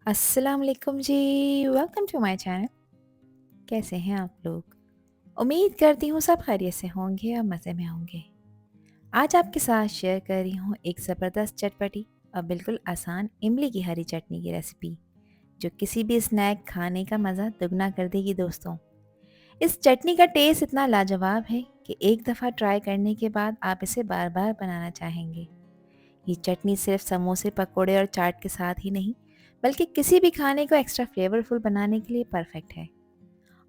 अस्सलाम वालेकुम जी। Welcome to my channel. कैसे हैं आप लोग? उम्मीद करती हूँ सब खैरियत से होंगे और मज़े में होंगे। आज आपके साथ शेयर कर रही हूँ एक ज़बरदस्त चटपटी और बिल्कुल आसान इमली की हरी चटनी की रेसिपी, जो किसी भी स्नैक खाने का मज़ा दुगना कर देगी दोस्तों। इस चटनी का टेस्ट इतना लाजवाब है कि एक दफ़ा ट्राई करने के बाद आप इसे बार बार बनाना चाहेंगे। ये चटनी सिर्फ समोसे, पकोड़े और चाट के साथ ही नहीं, बल्कि किसी भी खाने को एक्स्ट्रा फ्लेवरफुल बनाने के लिए परफेक्ट है।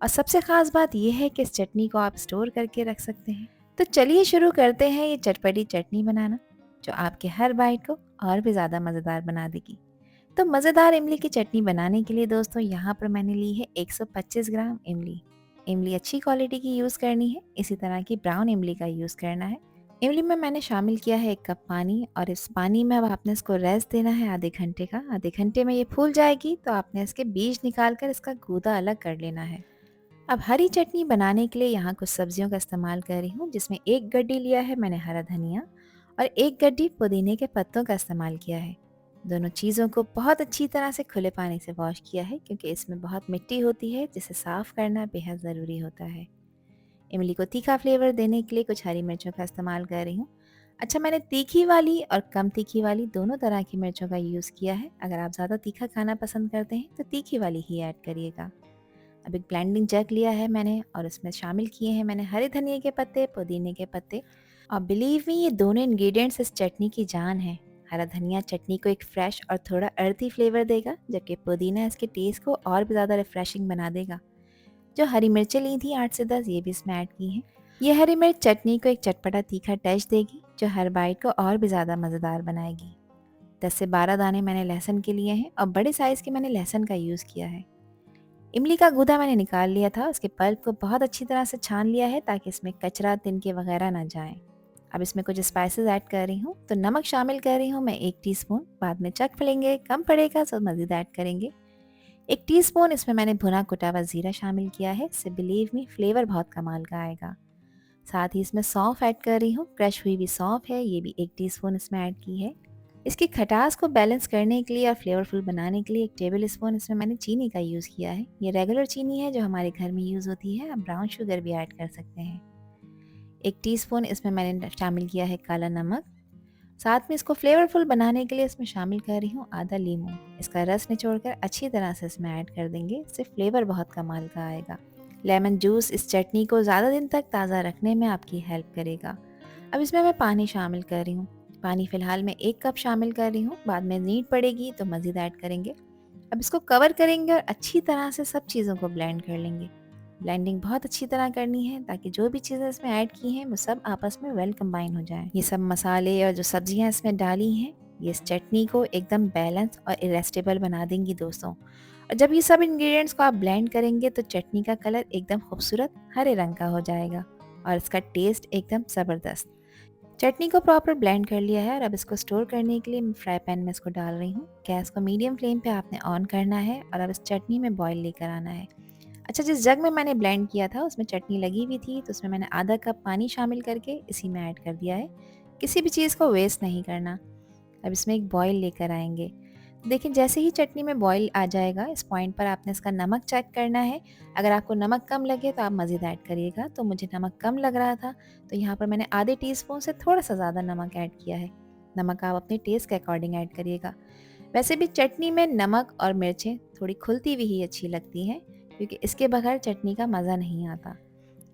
और सबसे ख़ास बात यह है कि इस चटनी को आप स्टोर करके रख सकते हैं। तो चलिए शुरू करते हैं ये चटपटी चटनी बनाना, जो आपके हर बाइट को और भी ज़्यादा मज़ेदार बना देगी। तो मज़ेदार इमली की चटनी बनाने के लिए दोस्तों यहाँ पर मैंने ली है 125 ग्राम इमली। इमली अच्छी क्वालिटी की यूज़ करनी है, इसी तरह की ब्राउन इमली का यूज़ करना है। इमली में मैंने शामिल किया है 1 कप पानी, और इस पानी में अब आपने इसको रेस्ट देना है आधे घंटे का। आधे घंटे में ये फूल जाएगी तो आपने इसके बीज निकाल कर इसका गूदा अलग कर लेना है। अब हरी चटनी बनाने के लिए यहाँ कुछ सब्जियों का इस्तेमाल कर रही हूँ, जिसमें 1 गड्डी लिया है मैंने हरा धनिया, और 1 गड्डी पुदीने के पत्तों का इस्तेमाल किया है। दोनों चीज़ों को बहुत अच्छी तरह से खुले पानी से वॉश किया है, क्योंकि इसमें बहुत मिट्टी होती है जिसे साफ़ करना बेहद ज़रूरी होता है। इमली को तीखा फ्लेवर देने के लिए कुछ हरी मिर्चों का इस्तेमाल कर रही हूँ। अच्छा, मैंने तीखी वाली और कम तीखी वाली दोनों तरह की मिर्चों का यूज़ किया है। अगर आप ज़्यादा तीखा खाना पसंद करते हैं तो तीखी वाली ही ऐड करिएगा। अब एक ब्लेंडिंग जग लिया है मैंने, और उसमें शामिल किए हैं मैंने हरे धनिए के पत्ते, पुदीने के पत्ते। और बिलीव मी, ये दोनों इंग्रेडिएंट्स इस चटनी की जान है। हरा धनिया चटनी को एक फ्रेश और थोड़ा अर्थी फ्लेवर देगा, जबकि पुदीना इसके टेस्ट को और भी ज़्यादा रिफ्रेशिंग बना देगा। जो हरी मिर्चें ली थी 8 से 10, ये भी इसमें ऐड की हैं। ये हरी मिर्च चटनी को एक चटपटा तीखा टच देगी, जो हर बाइट को और भी ज़्यादा मज़ेदार बनाएगी। 10 से 12 दाने मैंने लहसुन के लिए हैं, और बड़े साइज़ के मैंने लहसुन का यूज़ किया है। इमली का गूदा मैंने निकाल लिया था, उसके पल्प को बहुत अच्छी तरह से छान लिया है ताकि इसमें कचरा, तिनके वगैरह ना जाएं। अब इसमें कुछ स्पाइसेस ऐड कर रही हूँ। तो नमक शामिल कर रही हूँ मैं 1 टीस्पून, बाद में चख लेंगे, कम पड़ेगा तो मज़ीद ऐड करेंगे। 1 टीस्पून इसमें मैंने भुना कुटा हुआ ज़ीरा शामिल किया है, इससे बिलीव मी फ्लेवर बहुत कमाल का आएगा। साथ ही इसमें सौंफ ऐड कर रही हूँ, क्रश हुई हुई सौंफ है, ये भी 1 टीस्पून इसमें ऐड की है। इसकी खटास को बैलेंस करने के लिए और फ्लेवरफुल बनाने के लिए 1 टेबल स्पून इसमें मैंने चीनी का यूज़ किया है। ये रेगुलर चीनी है जो हमारे घर में यूज़ होती है, आप ब्राउन शुगर भी ऐड कर सकते हैं। 1 टीस्पून इसमें मैंने शामिल किया है काला नमक। साथ में इसको फ्लेवरफुल बनाने के लिए इसमें शामिल कर रही हूँ आधा लीमू। इसका रस निचोड़कर अच्छी तरह से इसमें ऐड कर देंगे, इससे फ्लेवर बहुत कमाल का आएगा। लेमन जूस इस चटनी को ज़्यादा दिन तक ताज़ा रखने में आपकी हेल्प करेगा। अब इसमें मैं पानी शामिल कर रही हूँ। पानी फ़िलहाल मैं 1 कप शामिल कर रही हूँ, बाद में नीड पड़ेगी तो मज़ीद ऐड करेंगे। अब इसको कवर करेंगे और अच्छी तरह से सब चीज़ों को ब्लेंड कर लेंगे। ब्लेंडिंग बहुत अच्छी तरह करनी है ताकि जो भी चीज़ें इसमें ऐड की हैं वो सब आपस में वेल कंबाइन हो जाएं। ये सब मसाले और जो सब्जियां इसमें डाली हैं, ये इस चटनी को एकदम बैलेंस और इरेस्टेबल बना देंगी दोस्तों। और जब ये सब इंग्रेडिएंट्स को आप ब्लेंड करेंगे तो चटनी का कलर एकदम खूबसूरत हरे रंग का हो जाएगा, और इसका टेस्ट एकदम ज़बरदस्त। चटनी को प्रॉपर ब्लेंड कर लिया है, और अब इसको स्टोर करने के लिए मैं फ्राई पैन में इसको डाल रही हूँ। गैस को मीडियम फ्लेम पे आपने ऑन करना है, और अब इस चटनी में बॉईल लेकर आना है। अच्छा, जिस जग में मैंने ब्लेंड किया था उसमें चटनी लगी हुई थी, तो उसमें मैंने आधा कप पानी शामिल करके इसी में ऐड कर दिया है। किसी भी चीज़ को वेस्ट नहीं करना। अब इसमें एक बॉईल लेकर आएंगे। देखिए, जैसे ही चटनी में बॉईल आ जाएगा, इस पॉइंट पर आपने इसका नमक चेक करना है। अगर आपको नमक कम लगे तो आप मज़ीद ऐड करिएगा। तो मुझे नमक कम लग रहा था, तो यहाँ पर मैंने आधे टीस्पून से थोड़ा सा ज़्यादा नमक ऐड किया है। नमक आप अपने टेस्ट के अकॉर्डिंग ऐड करिएगा। वैसे भी चटनी में नमक और मिर्चें थोड़ी खुलती हुई ही अच्छी लगती हैं, क्योंकि इसके बगैर चटनी का मज़ा नहीं आता।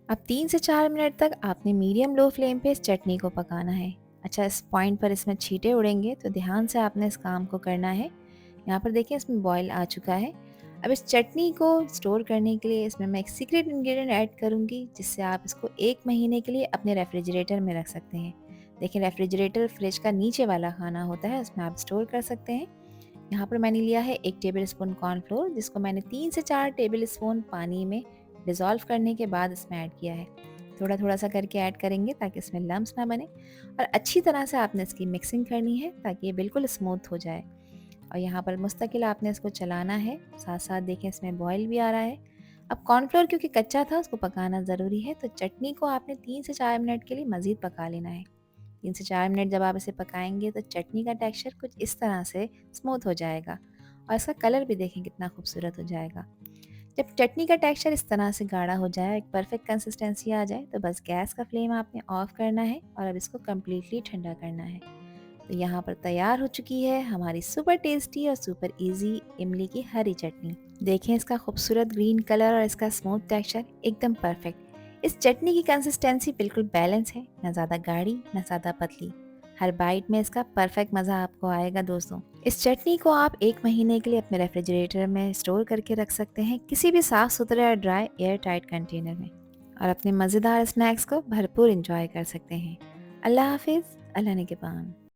अब 3 से 4 मिनट तक आपने मीडियम लो फ्लेम पे इस चटनी को पकाना है। अच्छा, इस पॉइंट पर इसमें छींटे उड़ेंगे तो ध्यान से आपने इस काम को करना है। यहाँ पर देखिए, इसमें बॉयल आ चुका है। अब इस चटनी को स्टोर करने के लिए इसमें मैं एक सीक्रेट इंग्रेडिएंट ऐड करूँगी, जिससे आप इसको 1 महीने के लिए अपने रेफ्रिजरेटर में रख सकते हैं। देखिए, रेफ्रिजरेटर फ्रिज का नीचे वाला खाना होता है, उसमें आप स्टोर कर सकते हैं। यहाँ पर मैंने लिया है 1 टेबल स्पून कॉर्नफ्लोर, जिसको मैंने 3 से 4 टेबल स्पून पानी में डिज़ोल्व करने के बाद इसमें ऐड किया है। थोड़ा थोड़ा सा करके ऐड करेंगे ताकि इसमें लम्स ना बने, और अच्छी तरह से आपने इसकी मिक्सिंग करनी है ताकि ये बिल्कुल स्मूथ हो जाए। और यहाँ पर मुस्तकिल आपने इसको चलाना है, साथ साथ देखें इसमें बॉयल भी आ रहा है। अब कॉर्नफ्लोर क्योंकि कच्चा था, उसको पकाना ज़रूरी है, तो चटनी को आपने 3 से 4 मिनट के लिए मज़ीद पका लेना है। 3 से 4 मिनट जब आप इसे पकाएंगे तो चटनी का टेक्सचर कुछ इस तरह से स्मूथ हो जाएगा, और इसका कलर भी देखें कितना खूबसूरत हो जाएगा। जब चटनी का टेक्सचर इस तरह से गाढ़ा हो जाए, एक परफेक्ट कंसिस्टेंसी आ जाए, तो बस गैस का फ्लेम आपने ऑफ करना है और अब इसको कम्प्लीटली ठंडा करना है। तो यहाँ पर तैयार हो चुकी है हमारी सुपर टेस्टी और सुपर इजी इमली की हरी चटनी। देखें इसका खूबसूरत ग्रीन कलर और इसका स्मूथ टेक्सचर एकदम परफेक्ट। इस चटनी की कंसिस्टेंसी बिल्कुल बैलेंस है, ना ज़्यादा गाढ़ी ना ज़्यादा पतली। हर बाइट में इसका परफेक्ट मज़ा आपको आएगा दोस्तों। इस चटनी को आप 1 महीने के लिए अपने रेफ्रिजरेटर में स्टोर करके रख सकते हैं, किसी भी साफ़ सुथरे और ड्राई एयर टाइट कंटेनर में, और अपने मज़ेदार स्नैक्स को भरपूर इंजॉय कर सकते हैं। अल्लाह हाफिज़, अल्लाह ने के पाम।